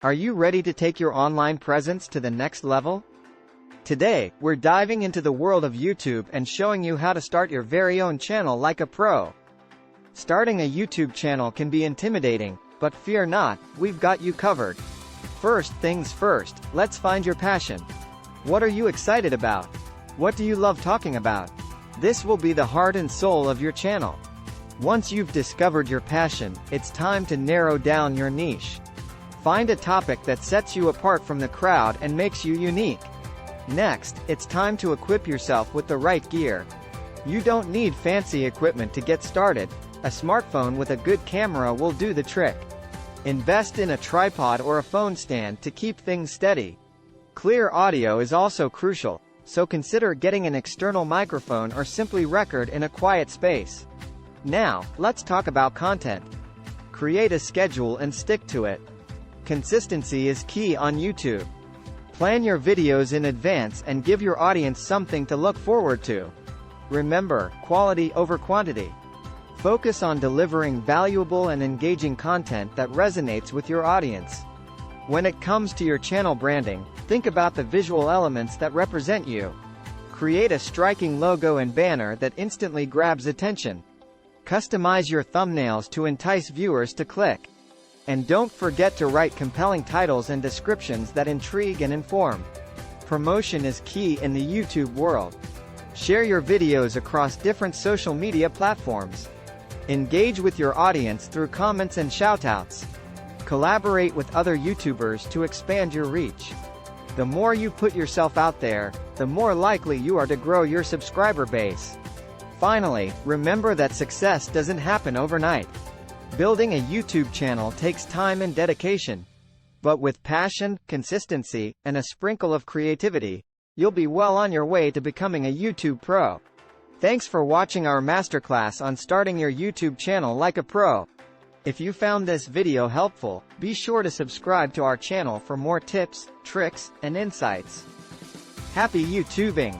Are you ready to take your online presence to the next level? Today, we're diving into the world of YouTube and showing you how to start your very own channel like a pro. Starting a YouTube channel can be intimidating, but fear not, we've got you covered. First things first, let's find your passion. What are you excited about? What do you love talking about? This will be the heart and soul of your channel. Once you've discovered your passion, it's time to narrow down your niche. Find a topic that sets you apart from the crowd and makes you unique. Next, it's time to equip yourself with the right gear. You don't need fancy equipment to get started. A smartphone with a good camera will do the trick. Invest in a tripod or a phone stand to keep things steady. Clear audio is also crucial, so consider getting an external microphone or simply record in a quiet space. Now, let's talk about content. Create a schedule and stick to it. Consistency is key on YouTube. Plan your videos in advance and give your audience something to look forward to. Remember, quality over quantity. Focus on delivering valuable and engaging content that resonates with your audience. When it comes to your channel branding, think about the visual elements that represent you. Create a striking logo and banner that instantly grabs attention. Customize your thumbnails to entice viewers to click. And don't forget to write compelling titles and descriptions that intrigue and inform. Promotion is key in the YouTube world. Share your videos across different social media platforms. Engage with your audience through comments and shoutouts. Collaborate with other YouTubers to expand your reach. The more you put yourself out there, the more likely you are to grow your subscriber base. Finally, remember that success doesn't happen overnight. Building a YouTube channel takes time and dedication. But with passion, consistency, and a sprinkle of creativity, you'll be well on your way to becoming a YouTube pro. Thanks for watching our masterclass on starting your YouTube channel like a pro. If you found this video helpful, be sure to subscribe to our channel for more tips, tricks, and insights. Happy YouTubing!